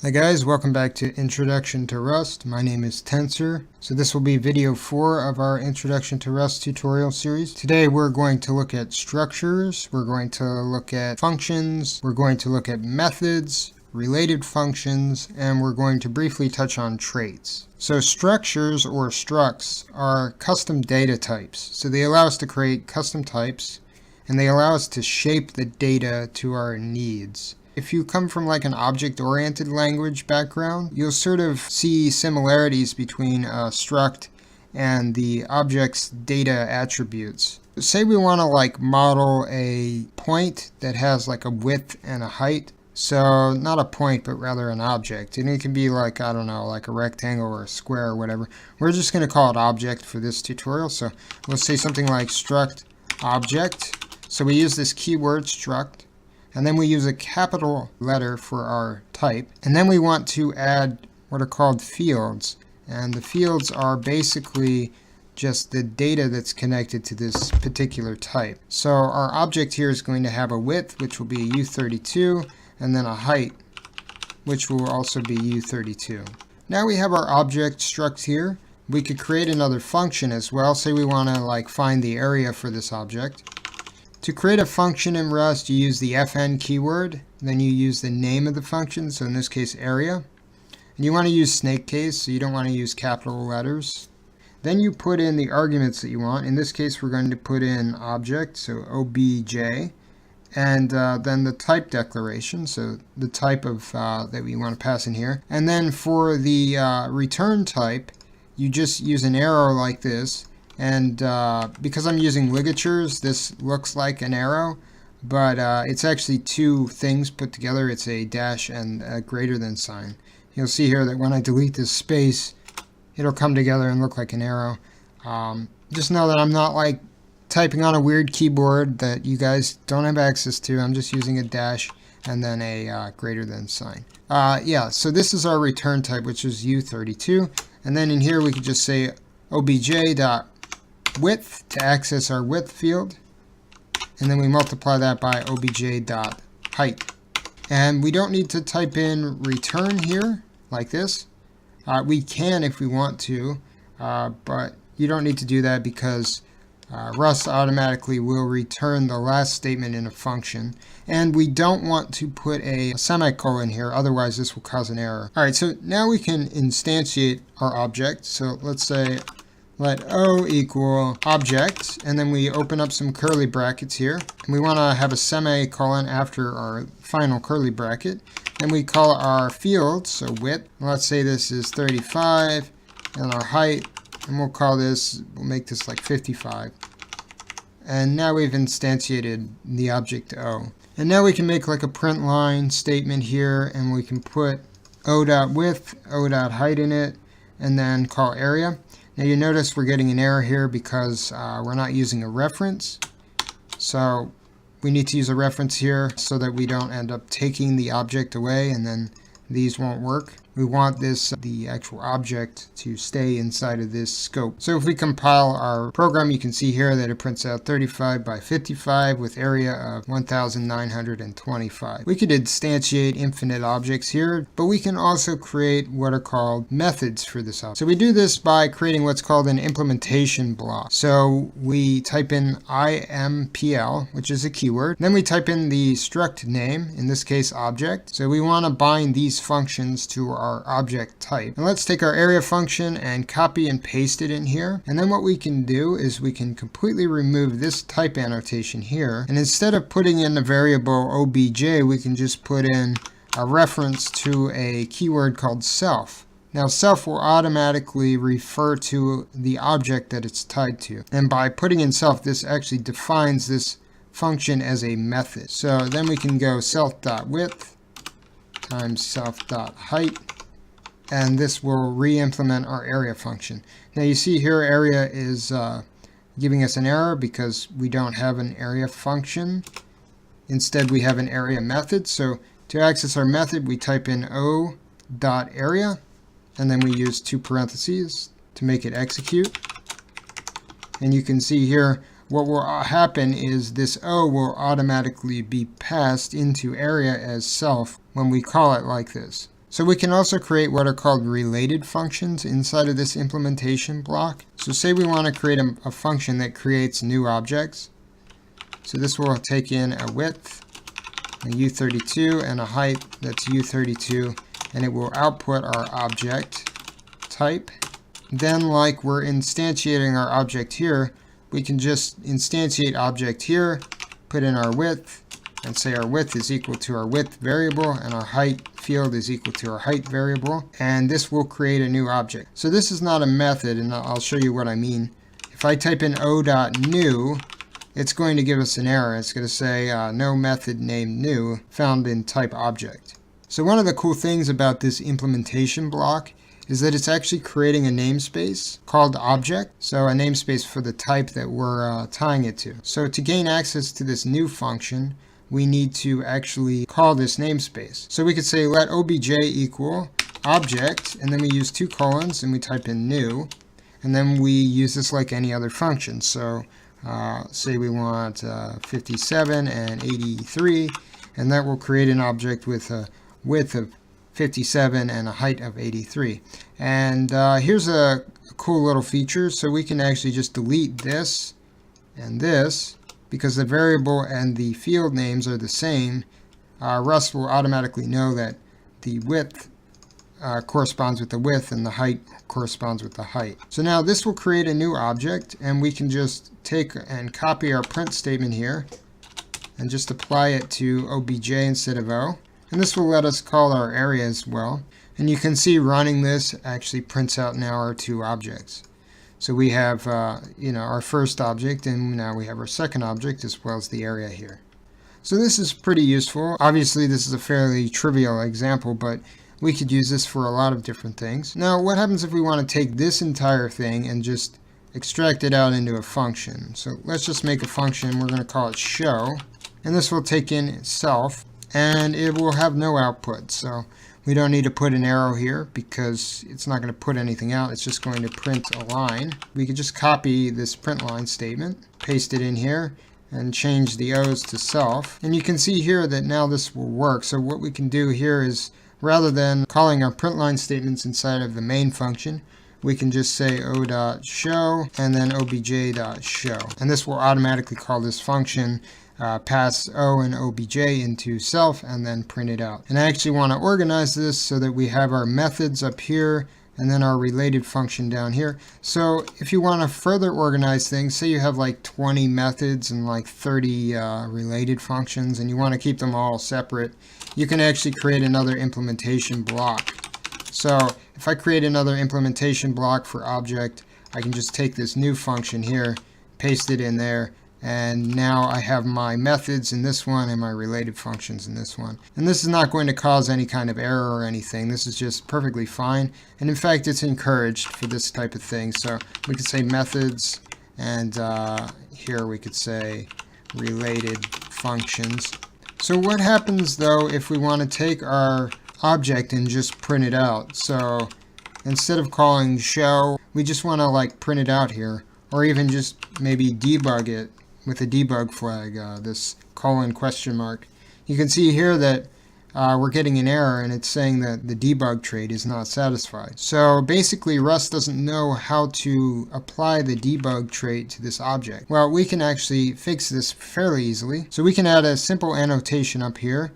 Hi guys, welcome back to Introduction to Rust. My name is Tensor. So this will be video 4 of our Introduction to Rust tutorial series. Today we're going to look at structures, we're going to look at functions, we're going to look at methods, related functions, and we're going to briefly touch on traits. So structures or structs are custom data types. So they allow us to create custom types and they allow us to shape the data to our needs. If you come from like an object-oriented language background, you'll sort of see similarities between a struct and the object's data attributes. Say we want to like model a point that has like a width and a height. So not a point, but rather an object. And it can be like, I don't know, like a rectangle or a square or whatever. We're just going to call it object for this tutorial. So let's say something like struct object. So we use this keyword struct. And then we use a capital letter for our type. And then we want to add what are called fields. And the fields are basically just the data that's connected to this particular type. So our object here is going to have a width, which will be U32, and then a height, which will also be U32. Now we have our object struct here. We could create another function as well. Say we want to like find the area for this object. To create a function in Rust, you use the fn keyword, then you use the name of the function, so in this case area. And you want to use snake case, so you don't want to use capital letters. Then you put in the arguments that you want. In this case, we're going to put in object, so obj, and then the type declaration, so the type of that we want to pass in here. And then for the return type, you just use an arrow like this. And because I'm using ligatures, this looks like an arrow, but it's actually two things put together. It's a dash and a greater than sign. You'll see here that when I delete this space, it'll come together and look like an arrow. Just know that I'm not like typing on a weird keyboard that you guys don't have access to. I'm just using a dash and then a greater than sign. Yeah, so this is our return type, which is U32. And then in here we could just say obj.width to access our width field, and then we multiply that by obj.height. And we don't need to type in return here like this. We can if we want to, but you don't need to do that because Rust automatically will return the last statement in a function. And we don't want to put a semicolon here, otherwise this will cause an error. Alright, so now we can instantiate our object. So let's say let O equal object, and then we open up some curly brackets here. And we want to have a semicolon after our final curly bracket. And we call our field, so width. Let's say this is 35, and our height, and we'll call this, we'll make this like 55. And now we've instantiated the object O. And now we can make like a print line statement here, and we can put O.width, O.height in it, and then call area. Now you notice we're getting an error here because we're not using a reference. So we need to use a reference here so that we don't end up taking the object away and then these won't work. We want this, the actual object, to stay inside of this scope. So if we compile our program, you can see here that it prints out 35 by 55 with area of 1925. We could instantiate infinite objects here, but we can also create what are called methods for this object. So we do this by creating what's called an implementation block. So we type in impl, which is a keyword. Then we type in the struct name, in this case object. So we want to bind these functions to our object type. And let's take our area function and copy and paste it in here. And then what we can do is we can completely remove this type annotation here. And instead of putting in the variable obj, we can just put in a reference to a keyword called self. Now self will automatically refer to the object that it's tied to. And by putting in self, this actually defines this function as a method. So then we can go self.width times self.height, and this will re-implement our area function. Now you see here area is giving us an error because we don't have an area function. Instead we have an area method. So to access our method, we type in o.area, and then we use two parentheses to make it execute. And you can see here what will happen is this O will automatically be passed into area as self when we call it like this. So we can also create what are called related functions inside of this implementation block. So say we want to create a function that creates new objects. So this will take in a width, a U32, and a height that's U32, and it will output our object type. Then, like we're instantiating our object here, we can just instantiate object here, put in our width, and say our width is equal to our width variable, and our height field is equal to our height variable, and this will create a new object. So this is not a method, and I'll show you what I mean. If I type in o.new, it's going to give us an error. It's going to say no method named new found in type object. So one of the cool things about this implementation block is that it's actually creating a namespace called object, so a namespace for the type that we're tying it to. So to gain access to this new function, we need to actually call this namespace. So we could say let obj equal object, and then we use 2 colons and we type in new, and then we use this like any other function. So say we want 57 and 83, and that will create an object with a width of 57 and a height of 83. And here's a cool little feature. So we can actually just delete this and this, because the variable and the field names are the same. Rust will automatically know that the width corresponds with the width and the height corresponds with the height. So now this will create a new object, and we can just take and copy our print statement here and just apply it to obj instead of o. And this will let us call our area as well. And you can see running this actually prints out now our 2 objects. So we have our first object, and now we have our second object as well as the area here. So this is pretty useful. Obviously this is a fairly trivial example, but we could use this for a lot of different things. Now what happens if we want to take this entire thing and just extract it out into a function? So let's just make a function. We're going to call it show, and this will take in itself, and it will have no output. So we don't need to put an arrow here because it's not going to put anything out. It's just going to print a line. We could just copy this print line statement, paste it in here, and change the O's to self. And you can see here that now this will work. So what we can do here is, rather than calling our print line statements inside of the main function, we can just say o.show and then obj.show. And this will automatically call this function, pass o and obj into self, and then print it out. And I actually want to organize this so that we have our methods up here and then our related function down here. So if you want to further organize things, say you have like 20 methods and like 30 related functions, and you want to keep them all separate, you can actually create another implementation block. So if I create another implementation block for object, I can just take this new function here, paste it in there, and now I have my methods in this one and my related functions in this one. And this is not going to cause any kind of error or anything. This is just perfectly fine. And in fact, it's encouraged for this type of thing. So we could say methods, and here we could say related functions. So what happens though if we want to take our object and just print it out? So instead of calling show, we just want to like print it out here, or even just maybe debug it with a debug flag, this colon question mark. You can see here that we're getting an error, and it's saying that the debug trait is not satisfied. So basically Rust doesn't know how to apply the debug trait to this object. Well, we can actually fix this fairly easily. So we can add a simple annotation up here.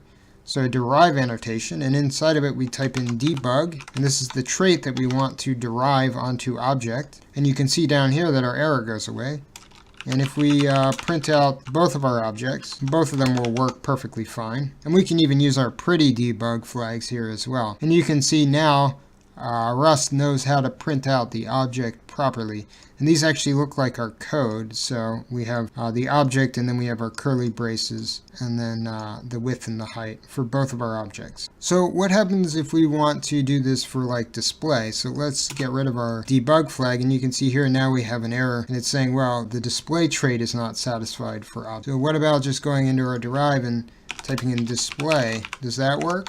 So a derive annotation, and inside of it we type in debug, and this is the trait that we want to derive onto object. And you can see down here that our error goes away. And if we print out both of our objects, both of them will work perfectly fine. And we can even use our pretty debug flags here as well. And you can see now Rust knows how to print out the object properly. And these actually look like our code. So we have the object, and then we have our curly braces, and then the width and the height for both of our objects. So what happens if we want to do this for like display? So let's get rid of our debug flag, and you can see here now we have an error, and it's saying, well, the display trait is not satisfied for object. So what about just going into our derive and typing in display? Does that work?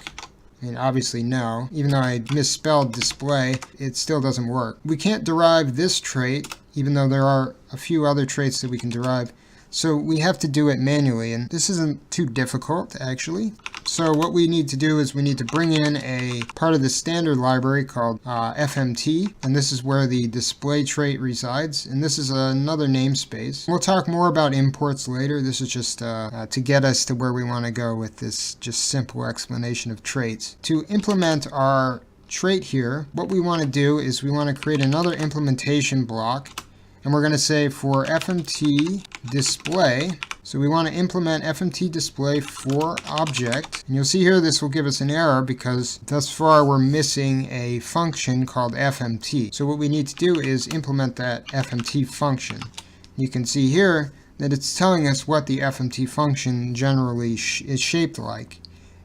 I mean, obviously no. Even though I misspelled display, it still doesn't work. We can't derive this trait, even though there are a few other traits that we can derive. So we have to do it manually, and this isn't too difficult actually. So what we need to do is we need to bring in a part of the standard library called FMT, and this is where the display trait resides, and this is another namespace. We'll talk more about imports later. This is just to get us to where we want to go with this just simple explanation of traits. To implement our trait here, what we want to do is we want to create another implementation block, and we're going to say for FMT display. So we want to implement FMT display for object. And you'll see here this will give us an error because thus far we're missing a function called FMT. So what we need to do is implement that FMT function. You can see here that it's telling us what the FMT function generally is shaped like.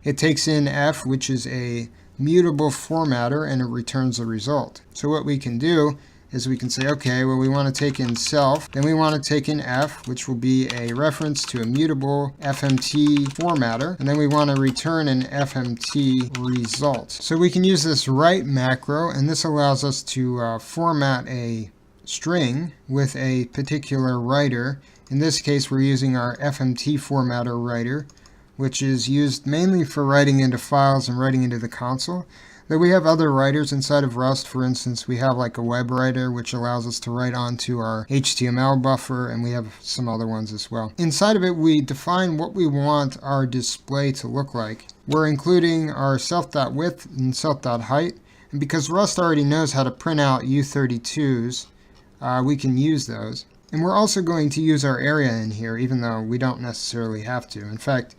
It takes in F, which is a mutable formatter, and it returns a result. So what we can do is we can say, okay, well, we want to take in self, then we want to take in F, which will be a reference to a mutable FMT formatter, and then we want to return an FMT result. So we can use this write macro, and this allows us to format a string with a particular writer. In this case, we're using our FMT formatter writer, which is used mainly for writing into files and writing into the console. Though we have other writers inside of Rust. For instance, we have like a web writer, which allows us to write onto our HTML buffer, and we have some other ones as well. Inside of it, we define what we want our display to look like. We're including our self.width and self.height, and because Rust already knows how to print out U32s, we can use those. And we're also going to use our area in here, even though we don't necessarily have to. In fact,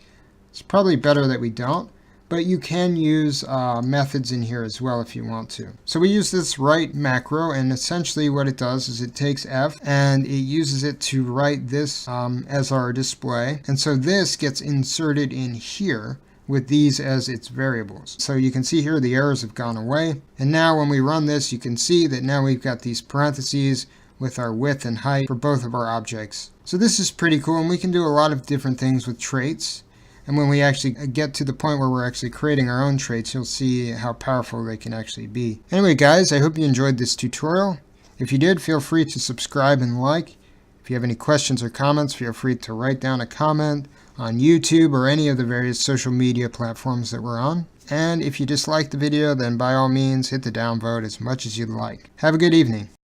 it's probably better that we don't. But you can use methods in here as well if you want to. So we use this write macro, and essentially what it does is it takes F and it uses it to write this as our display. And so this gets inserted in here with these as its variables. So you can see here the errors have gone away. And now when we run this, you can see that now we've got these parentheses with our width and height for both of our objects. So this is pretty cool, and we can do a lot of different things with traits. And when we actually get to the point where we're actually creating our own traits, you'll see how powerful they can actually be. Anyway, guys, I hope you enjoyed this tutorial. If you did, feel free to subscribe and like. If you have any questions or comments, feel free to write down a comment on YouTube or any of the various social media platforms that we're on. And if you disliked the video, then by all means, hit the downvote as much as you'd like. Have a good evening.